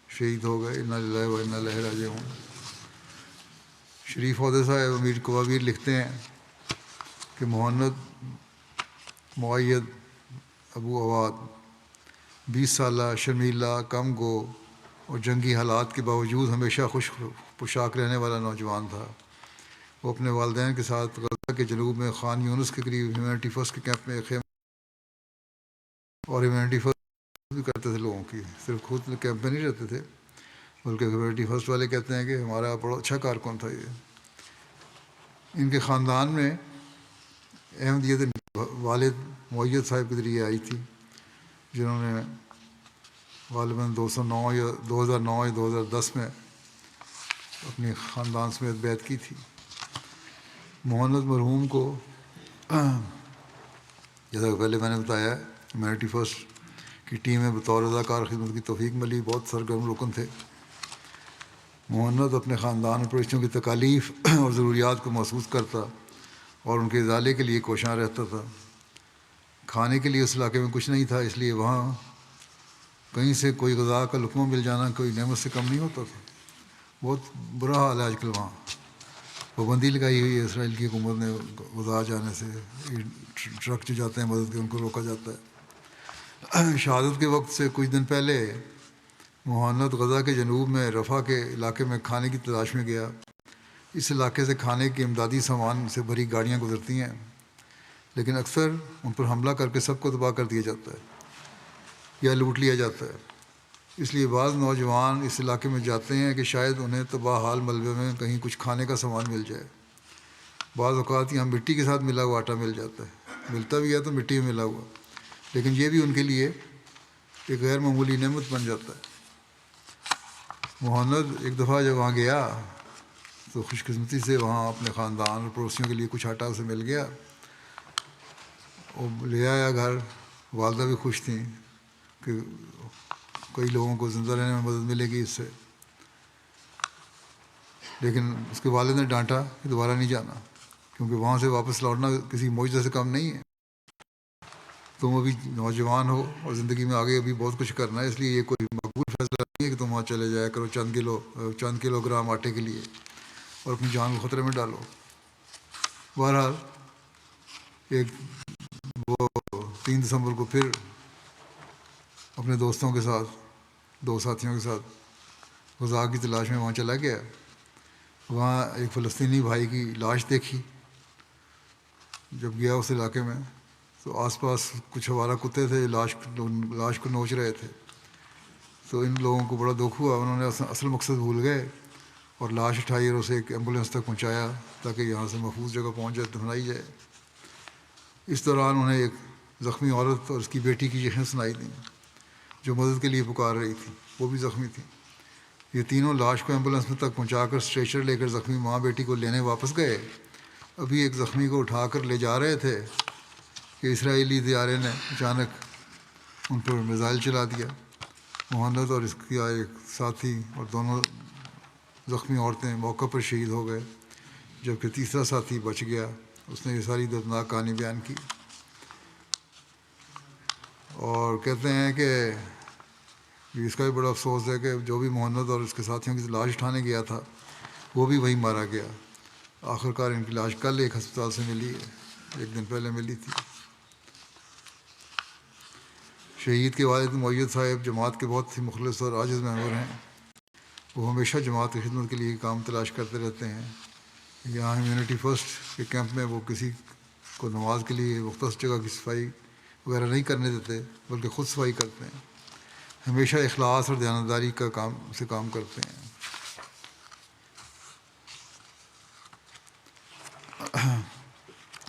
شہید ہو گئے. انا للہ و انا الیہ راجعون. شریف عہدے صاحب امیر کوابیر لکھتے ہیں کہ مہند معید ابو عواد 20 سالہ شرمیلا کم گو اور جنگی حالات کے باوجود ہمیشہ خوش پوشاک رہنے والا نوجوان تھا. وہ اپنے والدین کے ساتھ غزہ کے جنوب میں خان یونس کے قریب ہیومینٹی فرسٹ کے کیمپ میں خیمہ اور ہیومینٹی فرسٹ بھی کرتے تھے لوگوں کی. صرف خود کیمپ میں نہیں رہتے تھے بلکہ ہیومینٹی فرسٹ والے کہتے ہیں کہ ہمارا بڑا اچھا کارکن تھا یہ. ان کے خاندان میں احمدیت والد معید صاحب کے ذریعے آئی تھی جنہوں نے غالباً 2009 یا 2010 میں اپنی خاندان سمیت بیعت کی تھی. محمد مرحوم کو جیسا کہ پہلے میں نے بتایا ہیومینٹی فرسٹ کی ٹیم میں بطور اداکار خدمت کی توفیق ملی بہت سرگرم رکن تھے۔ محمد اپنے خاندان اور پڑوسیوں کی تکالیف اور ضروریات کو محسوس کرتا اور ان کے ازالے کے لیے کوشاں رہتا تھا۔ کھانے کے لیے اس علاقے میں کچھ نہیں تھا، اس لیے وہاں کہیں سے کوئی غذا کا لقمہ مل جانا کوئی نعمت سے کم نہیں ہوتا تھا۔ بہت برا حال ہے آج کل وہاں، پابندی لگائی ہوئی ہے اسرائیل کی حکومت نے غذا جانے سے، ٹرک جو جاتے ہیں مدد کے ان کو روکا جاتا ہے۔ شہادت کے وقت سے کچھ دن پہلے محمد غزہ کے جنوب میں رفح کے علاقے میں کھانے کی تلاش میں گیا۔ اس علاقے سے کھانے کے امدادی سامان سے بھری گاڑیاں گزرتی ہیں، لیکن اکثر ان پر حملہ کر کے سب کو تباہ کر دیا جاتا ہے یا لوٹ لیا جاتا ہے۔ اس لیے بعض نوجوان اس علاقے میں جاتے ہیں کہ شاید انہیں تباہ حال ملبے میں کہیں کچھ کھانے کا سامان مل جائے۔ بعض اوقات یہاں مٹی کے ساتھ ملا ہوا آٹا مل جاتا ہے، ملتا بھی ہے تو مٹی میں ملا ہوا، لیکن یہ بھی ان کے لیے ایک غیر معمولی نعمت بن جاتا ہے۔ محمد ایک دفعہ جب وہاں گیا تو خوش قسمتی سے وہاں اپنے خاندان اور پڑوسیوں کے لیے کچھ آٹا اسے مل گیا، وہ لے آیا گھر۔ والدہ بھی خوش تھیں کہ کئی لوگوں کو زندہ رہنے میں مدد ملے گی اس سے، لیکن اس کے والد نے ڈانٹا کہ دوبارہ نہیں جانا، کیونکہ وہاں سے واپس لوٹنا کسی معجزے سے کم نہیں ہے۔ تم ابھی نوجوان ہو اور زندگی میں آگے ابھی بہت کچھ کرنا ہے، اس لیے یہ کوئی مقبول فیصلہ نہیں ہے کہ تم وہاں چلے جایا کرو چند کلو گرام آٹے کے لیے اور اپنی جان کو خطرے میں ڈالو۔ بہرحال وہ 3 دسمبر کو پھر اپنے دوستوں کے ساتھ، 2 ساتھیوں کے ساتھ غذا کی تلاش میں وہاں چلا گیا۔ وہاں ایک فلسطینی بھائی کی لاش دیکھی۔ جب گیا اس علاقے میں تو آس پاس کچھ آوارہ کتے تھے، لاش کو نوچ رہے تھے۔ تو ان لوگوں کو بڑا دکھ ہوا، انہوں نے اصل مقصد بھول گئے اور لاش اٹھائی اور اسے ایک ایمبولینس تک پہنچایا تاکہ یہاں سے محفوظ جگہ پہنچ جائے، دفنائی جائے۔ اس دوران انہیں ایک زخمی عورت اور اس کی بیٹی کی چیخیں سنائی دیں جو مدد کے لیے پکار رہی تھی، وہ بھی زخمی تھی۔ یہ تینوں لاش کو ایمبولینس میں تک پہنچا کر اسٹریچر لے کر زخمی ماں بیٹی کو لینے واپس گئے۔ ابھی ایک زخمی کو اٹھا کر لے جا رہے تھے کہ اسرائیلی طیارے نے اچانک ان پر میزائل چلا دیا۔ محمد اور اس کا ایک ساتھی اور دونوں زخمی عورتیں موقع پر شہید ہو گئے، جبکہ تیسرا ساتھی بچ گیا۔ اس نے یہ ساری دردناک کہانی بیان کی اور کہتے ہیں کہ اس کا بھی بڑا افسوس ہے کہ جو بھی محمد اور اس کے ساتھیوں کی لاش اٹھانے گیا تھا وہ بھی وہیں مارا گیا۔ آخرکار ان کی لاش کل ایک ہسپتال سے ملی ہے، 1 دن پہلے ملی تھی۔ شہید کے والد معید صاحب جماعت کے بہت ہی مخلص اور عاجز ممبر ہیں۔ وہ ہمیشہ جماعت کی خدمت کے لیے کام تلاش کرتے رہتے ہیں۔ یہاں ہیومینٹی فرسٹ کے کیمپ میں وہ کسی کو نماز کے لیے مختص جگہ کی صفائی وغیرہ نہیں کرنے دیتے، بلکہ خود صفائی کرتے ہیں۔ ہمیشہ اخلاص اور دیانتداری کا کام کرتے ہیں۔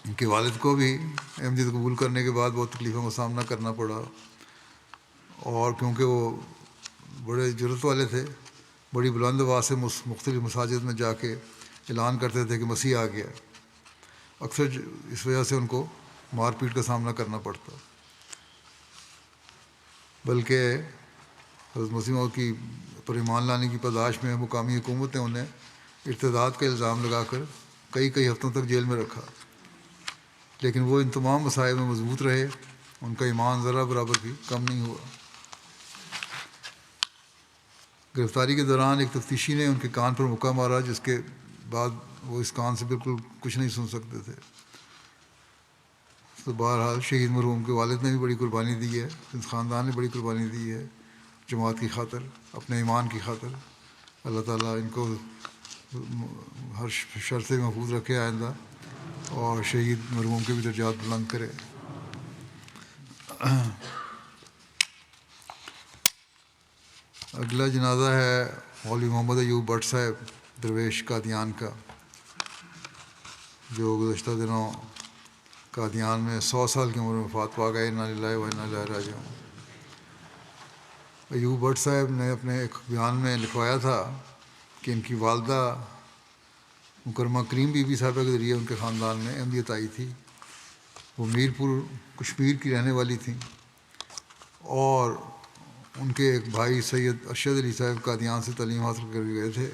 ان کے والد کو بھی احمدیت قبول کرنے کے بعد بہت تکلیفوں کا سامنا کرنا پڑا، اور کیونکہ وہ بڑے جرأت والے تھے، بڑی بلند آواز سے مختلف مساجد میں جا کے اعلان کرتے تھے کہ مسیح آ گیا۔ اکثر اس وجہ سے ان کو مار پیٹ کا سامنا کرنا پڑتا، بلکہ حضرت مسیح موعود کی پر ایمان لانے کی پاداش میں مقامی حکومت نے انہیں ارتداد کا الزام لگا کر کئی ہفتوں تک جیل میں رکھا، لیکن وہ ان تمام مصائب میں مضبوط رہے، ان کا ایمان ذرہ برابر بھی کم نہیں ہوا۔ گرفتاری کے دوران ایک تفتیشی نے ان کے کان پر مکہ مارا، جس کے بعد وہ اس کان سے بالکل کچھ نہیں سن سکتے تھے۔ تو بہرحال شہید مرحوم کے والد نے بھی بڑی قربانی دی ہے، اس خاندان نے بڑی قربانی دی ہے جماعت کی خاطر، اپنے ایمان کی خاطر۔ اللہ تعالیٰ ان کو ہر شر سے محفوظ رکھے آئندہ، اور شہید مرحوم کے بھی درجات بلند کرے۔ اگلا جنازہ ہے مولوی محمد ایوب بٹ صاحب درویش قادیان کا، جو گزشتہ دنوں قادیان میں 100 سال کی عمر میں وفات پا گئے۔ انا للہ و انا الیہ راجعون۔ ایوب بٹ صاحب نے اپنے ایک بیان میں لکھوایا تھا کہ ان کی والدہ مکرمہ کریم بی بی صاحبہ کے ذریعے ان کے خاندان میں احمدیت آئی تھی، وہ میرپور کشمیر کی رہنے والی تھیں، اور ان کے ایک بھائی سید ارشد علی صاحب قادیان سے تعلیم حاصل کر گئے تھے۔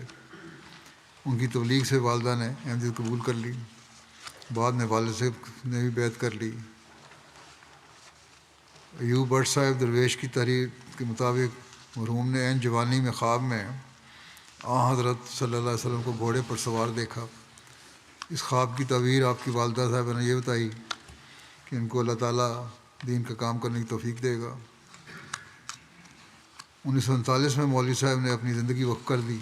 ان کی تبلیغ سے والدہ نے احمدیت قبول کر لی، بعد میں والد صاحب نے بھی بیعت کر لی۔ ایوب بٹ صاحب درویش کی تحریر کے مطابق مرحوم نے عین جوانی میں خواب میں حضرت صلی اللہ علیہ وسلم کو گھوڑے پر سوار دیکھا۔ اس خواب کی تعبیر آپ کی والدہ صاحبہ نے یہ بتائی کہ ان کو اللہ تعالیٰ دین کا کام کرنے کی توفیق دے گا۔ 1939 میں مولوی صاحب نے اپنی زندگی وقف کر دی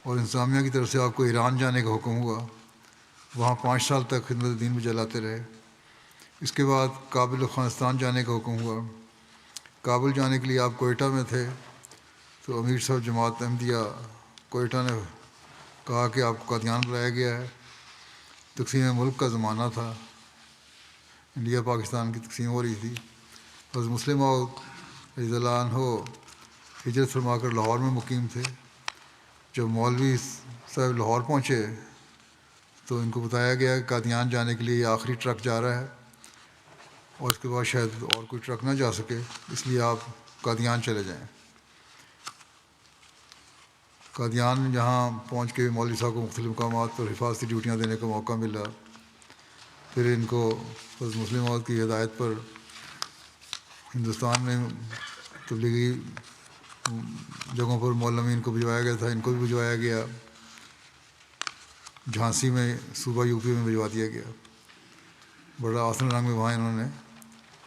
اور انتظامیہ کی طرف سے آپ کو ایران جانے کا حکم ہوا۔ وہاں 5 سال تک خدمت دین میں جلاتے رہے۔ اس کے بعد کابل افغانستان جانے کا حکم ہوا۔ کابل جانے کے لیے آپ کوئٹہ میں تھے تو امیر صاحب جماعت احمدیہ کوئٹہ نے کہا کہ آپ کو قادیان بلایا گیا ہے۔ تقسیم ملک کا زمانہ تھا، انڈیا پاکستان کی تقسیم ہو رہی تھی۔ حضرت مسلم موعود رضی اللہ عنہ ہجرت فرما کر لاہور میں مقیم تھے۔ جب مولوی صاحب لاہور پہنچے تو ان کو بتایا گیا کہ قادیان جانے کے لیے یہ آخری ٹرک جا رہا ہے اور اس کے بعد شاید اور کوئی ٹرک نہ جا سکے، اس لیے آپ قادیان چلے جائیں۔ قادیان جہاں پہنچ کے مولوی صاحب کو مختلف مقامات پر حفاظتی ڈیوٹیاں دینے کا موقع ملا۔ پھر ان کو حضرت مسلم موعود کی ہدایت پر ہندوستان میں تبلیغی جگہوں پر معلمین کو بھجوایا گیا تھا، ان کو بھی بھجوایا گیا۔ جھانسی میں صوبہ یو پی میں بھجوا دیا گیا۔ بڑا آسن رنگ میں وہاں انہوں نے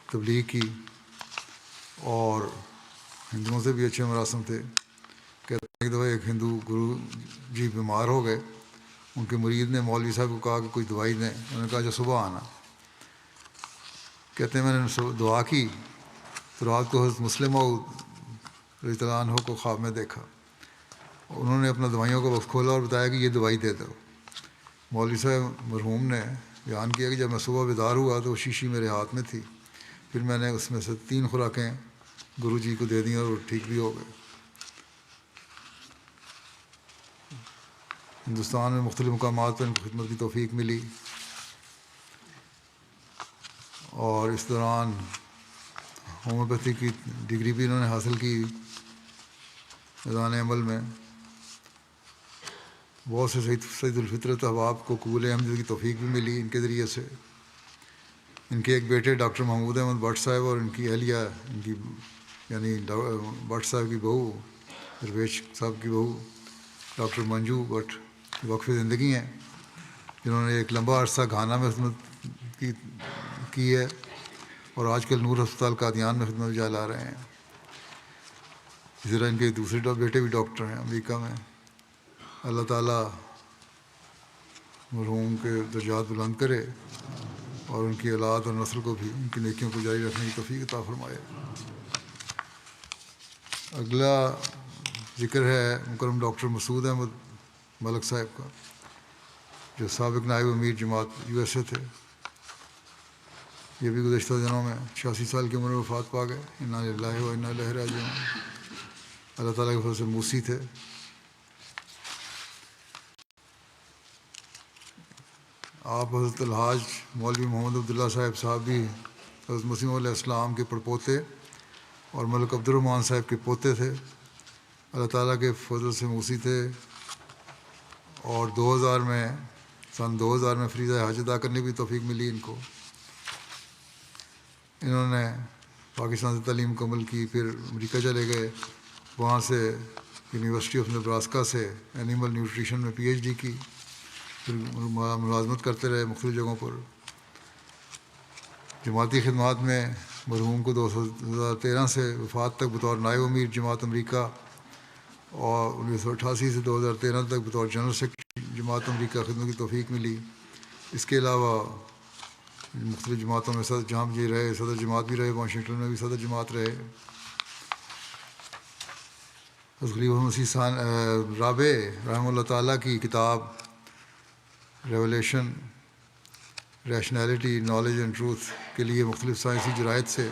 تبلیغ کی، اور ہندوؤں سے بھی اچھے مراسم تھے۔ کہتے ہیں ایک دفعہ ایک ہندو گرو جی بیمار ہو گئے، ان کے مرید نے مولوی صاحب کو کہا کہ کوئی دوائی دیں۔ انہوں نے کہا جو صبح آنا۔ کہتے ہیں میں نے دعا کی تو رات کو حضرت مسلم موعود رضی اللہ عنہ کو خواب میں دیکھا۔ انہوں نے اپنا دوائیوں کا بکس کھولا اور بتایا کہ یہ دوائی دے دو۔ مولوی صاحب مرحوم نے بیان کیا کہ جب میں صبح بیدار ہوا تو وہ شیشی میرے ہاتھ میں تھی، پھر میں نے اس میں سے 3 خوراکیں گرو جی کو دے دیں اور وہ ٹھیک بھی ہو گئے۔ ہندوستان میں مختلف مقامات پر ان کو خدمت کی توفیق ملی، اور اس دوران ہومیوپیتھی کی ڈگری بھی انہوں نے حاصل کی۔ میدان عمل میں بہت سے سید الفطرت احباب کو قبول احمدیت کی توفیق بھی ملی ان کے ذریعے سے۔ ان کے ایک بیٹے ڈاکٹر محمود احمد بٹ صاحب اور ان کی اہلیہ، ان کی یعنی بٹ صاحب کی بہو، درویش صاحب کی بہو ڈاکٹر منجو بٹ وقف زندگی ہیں، جنہوں نے ایک لمبا عرصہ گھانا میں خدمت کی ہے اور آج کل نور ہسپتال قادیان میں خدمت جا رہے ہیں۔ اسی طرح ان کے دوسرے بیٹے بھی ڈاکٹر ہیں امریکہ میں۔ اللہ تعالیٰ مرحوم کے درجات بلند کرے اور ان کی اولاد اور نسل کو بھی ان کی نیکیوں کو جاری رکھنے کی توفیق عطا فرمائے۔ اگلا ذکر ہے مکرم ڈاکٹر مسعود احمد ملک صاحب کا، جو سابق نائب امیر جماعت USA تھے۔ یہ بھی گزشتہ دنوں میں 86 سال کی عمر میں وفات پا گئے۔ انا للہ و انا الیہ راجعون۔ اللہ تعالیٰ کے فضل سے موسی تھے۔ آپ حضرت الحاج مولوی محمد عبداللہ صاحب بھی حضرت مسیح علیہ السلام کے پڑپوتے اور ملک عبد الرحمن صاحب کے پوتے تھے۔ اللہ تعالیٰ کے فضل سے موسی تھے، اور سن 2000 میں فریضہ حج ادا کرنے کی توفیق ملی ان کو۔ انہوں نے پاکستان سے تعلیم مکمل کی، پھر امریکہ چلے گئے، وہاں سے یونیورسٹی آف نیبراسکا سے اینیمل نیوٹریشن میں PhD کی، پھر ملازمت کرتے رہے مختلف جگہوں پر۔ جماعتی خدمات میں مرحوم کو 2013 سے وفات تک بطور نائب امیر جماعت امریکہ اور 1988 سے 2013 تک بطور جنرل سیکرٹری جماعت امریکہ خدمت کی توفیق ملی۔ اس کے علاوہ مختلف جماعتوں میں صدر جام بھی رہے، صدر جماعت بھی رہے، واشنگٹن میں بھی صدر جماعت رہے۔ خلیفہ مسیح رابع رحمہ اللہ تعالیٰ کی کتاب ریولیشن ریشنیلٹی نالج اینڈ ٹروتھ کے لیے مختلف سائنسی جرائد سے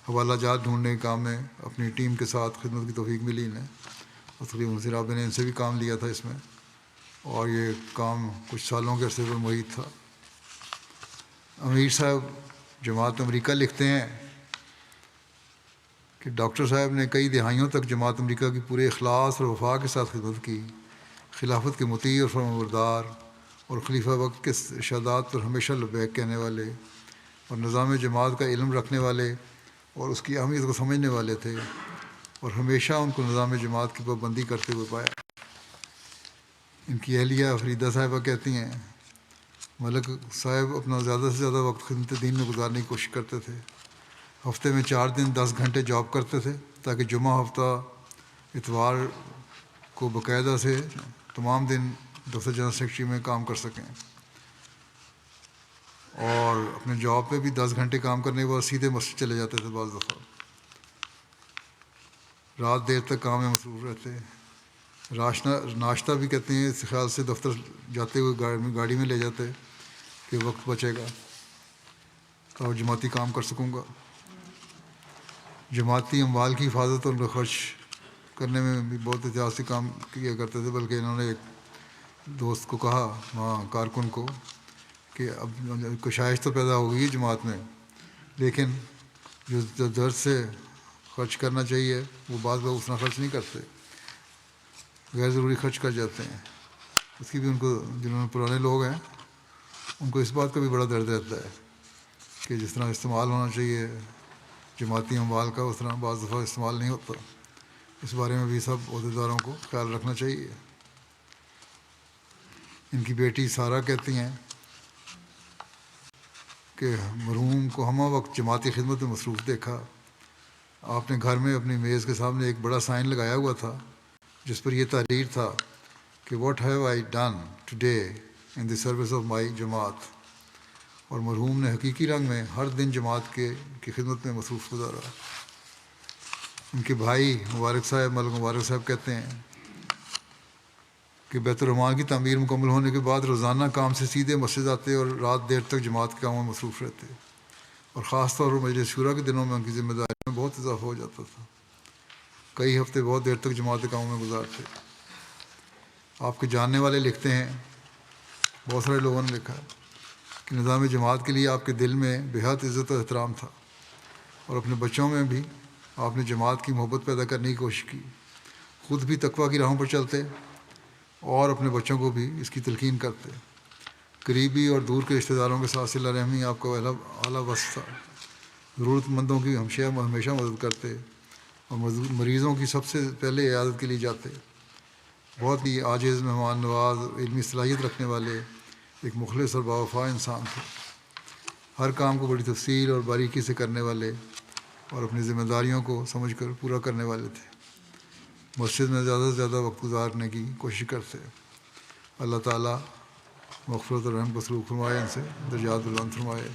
حوالہ جات ڈھونڈنے کے کام میں اپنی ٹیم کے ساتھ خدمت کی توفیق ملی انہیں، اور خلیفہ مسیح رابع نے ان سے بھی کام لیا تھا اس میں، اور یہ کام کچھ سالوں کے عرصے پر محیط تھا۔ امیر صاحب جماعت امریکہ لکھتے ہیں کہ ڈاکٹر صاحب نے کئی دہائیوں تک جماعت امریکہ کی پورے اخلاص اور وفا کے ساتھ خدمت کی، خلافت کے مطیع اور فرمانبردار اور خلیفہ وقت کے ارشادات پر ہمیشہ لبیک کہنے والے اور نظام جماعت کا علم رکھنے والے اور اس کی اہمیت کو سمجھنے والے تھے، اور ہمیشہ ان کو نظام جماعت کی پابندی کرتے ہوئے پایا۔ ان کی اہلیہ فریدہ صاحبہ کہتی ہیں ملک صاحب اپنا زیادہ سے زیادہ وقت خدمت دین میں گزارنے کی کوشش کرتے تھے۔ ہفتے میں 4 دن 10 گھنٹے جاب کرتے تھے تاکہ جمعہ ہفتہ اتوار کو باقاعدہ سے تمام دن دفتر جنرل سیکرٹری میں کام کر سکیں، اور اپنے جاب پہ بھی 10 گھنٹے کام کرنے کے بعد سیدھے مسجد چلے جاتے تھے۔ بعض دفعہ رات دیر تک کام میں مصروف رہتے۔ ناشتہ بھی کہتے ہیں اس خیال سے دفتر جاتے ہوئے گاڑی میں لے جاتے کہ وقت بچے گا اور جماعتی کام کر سکوں گا۔ جماعتی اموال کی حفاظت اور ان کو خرچ کرنے میں بھی بہت احتیاط سے کام کیا کرتے تھے، بلکہ انہوں نے ایک دوست کو کہا، وہاں کارکن کو، کہ اب کشائش تو پیدا ہو گئی ہے جماعت میں، لیکن جو درد سے خرچ کرنا چاہیے وہ بعض لوگ اتنا خرچ نہیں کرتے، غیر ضروری خرچ کر جاتے ہیں۔ اس کی بھی ان کو، جنہوں نے پرانے لوگ ہیں، ان کو اس بات کا بھی بڑا درد رہتا ہے کہ جس طرح استعمال ہونا چاہیے جماعتی اموال کا اس طرح بعض دفعہ استعمال نہیں ہوتا۔ اس بارے میں بھی سب عہدیداروں کو خیال رکھنا چاہیے۔ ان کی بیٹی سارہ کہتی ہیں کہ مرحوم کو ہمہ وقت جماعتی خدمت میں مصروف دیکھا۔ آپ نے گھر میں اپنی میز کے سامنے ایک بڑا سائن لگایا ہوا تھا جس پر یہ تحریر تھا کہ what have I done today in the service of my جماعت، اور مرحوم نے حقیقی رنگ میں ہر دن جماعت کی خدمت میں مصروف گزارا۔ ان کے بھائی مبارک صاحب، ملک مبارک صاحب کہتے ہیں کہ بیت الرحمان کی تعمیر مکمل ہونے کے بعد روزانہ کام سے سیدھے مسجد آتے اور رات دیر تک جماعت کے کاموں میں مصروف رہتے، اور خاص طور پر مجلس شورا کے دنوں میں ان کی ذمہ داری میں بہت اضافہ ہو جاتا تھا۔ کئی ہفتے بہت دیر تک جماعت کے کاموں میں گزارتے۔ آپ کے جاننے والے لکھتے ہیں، بہت سارے لوگوں نے لکھا کہ نظام جماعت کے لیے آپ کے دل میں بے حد عزت و احترام تھا، اور اپنے بچوں میں بھی آپ نے جماعت کی محبت پیدا کرنے کی کوشش کی۔ خود بھی تقویٰ کی راہوں پر چلتے اور اپنے بچوں کو بھی اس کی تلقین کرتے۔ قریبی اور دور کے رشتہ داروں کے ساتھ صلہ رحمی آپ کا اعلیٰ وصف تھا۔ ضرورت مندوں کی ہمیشہ مدد کرتے اور مریضوں کی سب سے پہلے عیادت کے لیے جاتے۔ بہت ہی عاجز، مہمان نواز، علمی صلاحیت رکھنے والے ایک مخلص اور باوفا انسان تھے۔ ہر کام کو بڑی تفصیل اور باریکی سے کرنے والے اور اپنی ذمہ داریوں کو سمجھ کر پورا کرنے والے تھے۔ مسجد میں زیادہ سے زیادہ وقت گزارنے کی کوشش کرتے۔ اللہ تعالیٰ مغفرت اور رحم کو سلوک فرمائے، ان سے درجات بلند فرمائے،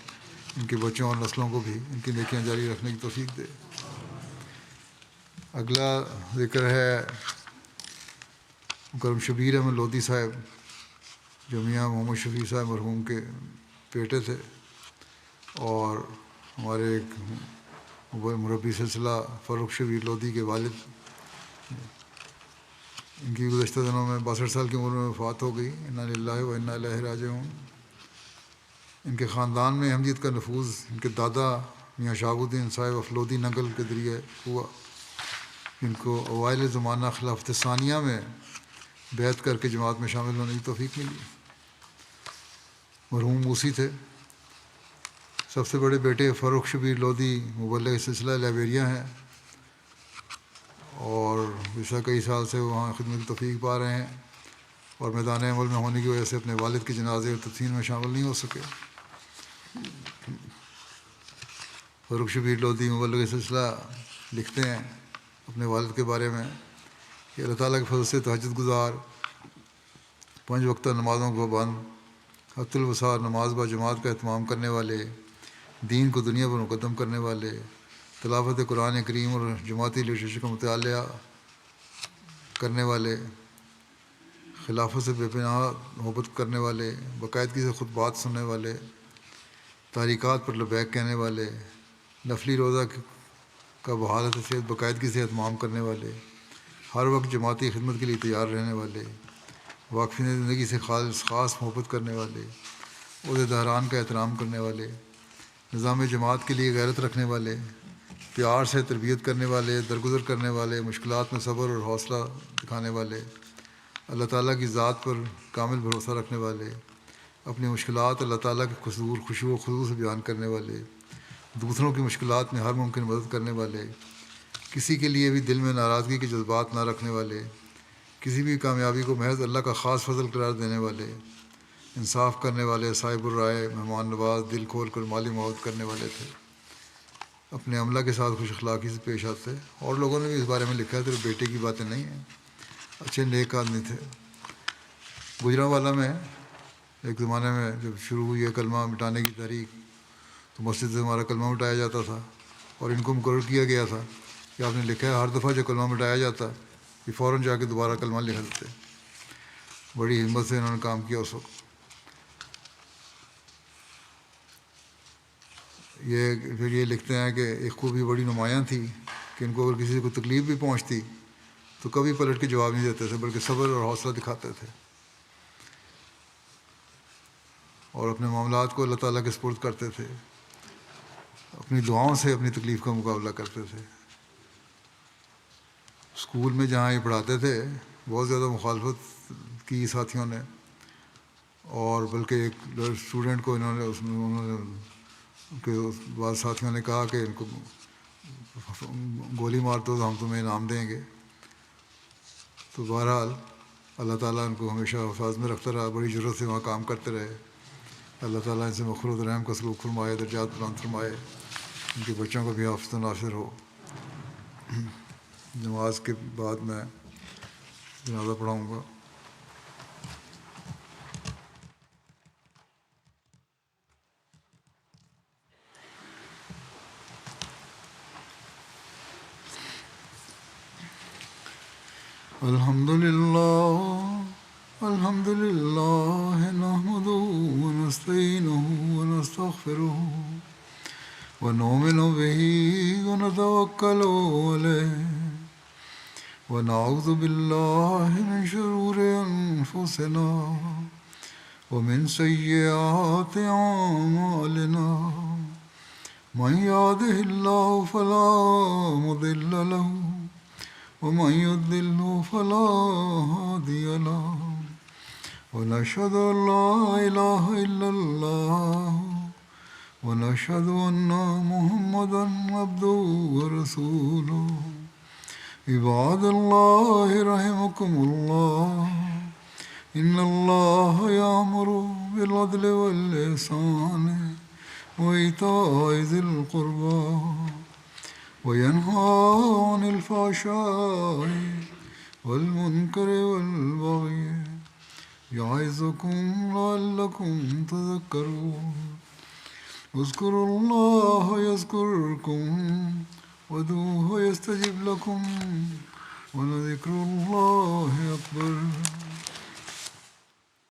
ان کے بچوں اور نسلوں کو بھی ان کی نیکیاں جاری رکھنے کی توفیق دے۔ اگلا ذکر ہے مکرم شبیر احمد لودھی صاحب، جو میاں محمد شفیع صاحب مرحوم کے بیٹے تھے اور ہمارے ایک مربی سلسلہ فاروق شبیر لودھی کے والد۔ ان کی گزشتہ دنوں میں 62 سال کی عمر میں وفات ہو گئی۔ انا للہ و انا الیہ راجعون۔ ان کے خاندان میں احمدیت کا نفوذ ان کے دادا میاں شہاب الدین صاحب افلودی نگل کے ذریعے ہوا، جن کو اوائل زمانہ خلافت ثانیہ میں بیعت کر کے جماعت میں شامل ہونے کی توفیق ملی۔ مرحوم موسی تھے۔ سب سے بڑے بیٹے فاروق شبیر لودھی مبلغ سلسلہ لائبیریا ہیں، اور پچھلے کئی سال سے وہاں خدمت کی توفیق پا رہے ہیں، اور میدان عمل میں ہونے کی وجہ سے اپنے والد کے جنازے اور تدفین میں شامل نہیں ہو سکے۔ فاروق شبیر لودھی مبلغ سلسلہ لکھتے ہیں اپنے والد کے بارے میں کہ اللہ تعالیٰ کے فضل سے تہجد گزار، 5 وقتہ نمازوں کو پابند، حت الوسار نماز با جماعت کا اہتمام کرنے والے، دین کو دنیا پر مقدم کرنے والے، تلاوت قرآن کریم اور جماعتی لٹریچر کا مطالعہ کرنے والے، خلافت سے بے پناہ محبت کرنے والے، باقاعدگی سے خطبات سننے والے، تحریکات پر لبیک کہنے والے، نفلی روزہ کا بحالت حیثیت باقاعدگی سے اہتمام کرنے والے، ہر وقت جماعتی خدمت کے لیے تیار رہنے والے، واقفین زندگی سے خاص محبت کرنے والے، عہدے داران کا احترام کرنے والے، نظام جماعت کے لیے غیرت رکھنے والے، پیار سے تربیت کرنے والے، درگزر کرنے والے، مشکلات میں صبر اور حوصلہ دکھانے والے، اللہ تعالیٰ کی ذات پر کامل بھروسہ رکھنے والے، اپنی مشکلات اللہ تعالیٰ کے خشوع و خضوع سے بیان کرنے والے، دوسروں کی مشکلات میں ہر ممکن مدد کرنے والے، کسی کے لیے بھی دل میں ناراضگی کے جذبات نہ رکھنے والے، کسی بھی کامیابی کو محض اللہ کا خاص فضل قرار دینے والے، انصاف کرنے والے، صاحب الرائے، مہمان نواز، دل کھول کر مالی معاوضت کرنے والے تھے، اپنے عملہ کے ساتھ خوش اخلاقی سے پیش آتے. اور لوگوں نے بھی اس بارے میں لکھا ہے، صرف بیٹے کی باتیں نہیں ہیں، اچھے نیک آدمی تھے. گجرانوالہ میں ایک زمانے میں جب شروع ہوئی ہے کلمہ مٹانے کی تحریک، تو مسجد سے ہمارا کلمہ مٹایا جاتا تھا، اور ان کو مقرر کیا گیا تھا کہ آپ نے لکھا ہے ہر دفعہ جو کلمہ مٹایا جاتا کہ فوراً جا کے دوبارہ کلمہ لکھ دیتے. بڑی ہمت سے انہوں نے کام کیا اس وقت. پھر یہ لکھتے ہیں کہ ایک خوبی بڑی نمایاں تھی کہ ان کو اگر کسی کو تکلیف بھی پہنچتی تو کبھی پلٹ کے جواب نہیں دیتے تھے، بلکہ صبر اور حوصلہ دکھاتے تھے، اور اپنے معاملات کو اللہ تعالیٰ کے سپرد کرتے تھے، اپنی دعاؤں سے اپنی تکلیف کا مقابلہ کرتے تھے. اسکول میں جہاں یہ پڑھاتے تھے بہت زیادہ مخالفت کی ساتھیوں نے، اور بلکہ ایک اسٹوڈنٹ کو انہوں نے کہ بعض ساتھیوں نے کہا کہ ان کو گولی مار دو تو ہم تمہیں انعام دیں گے. تو بہرحال اللہ تعالیٰ ان کو ہمیشہ حفاظت میں رکھتا رہا، بڑی ضرورت سے وہاں کام کرتے رہے. اللہ تعالیٰ ان سے مغفرت رحم کا سلوک فرمائے، درجات بلند فرمائے، ان کے بچوں کو بھی حافظ و ناصر ہو. نماز کے بعد میں جنازہ پڑھاؤں گا. الحمد لله نحمده ونستعينه ونستغفره ونؤمن به ونتوكل عليه ونعوذ بالله من شرور أنفسنا ومن سيئات أعمالنا. من يهده الله فلا مضل له ومن يضلل فلا هادي له ونشهد أن لا إله إلا الله ونشهد أن محمدا عبده ورسوله. عباد الله رحمكم الله، إن الله يأمر بالعدل والإحسان وإيتاء ذي القربى وينهى عن الفحشاء والمنكر والبغي يعظكم لعلكم تذكرون. اذكروا الله يذكركم وادعوه يستجب لكم ولذكر الله أكبر.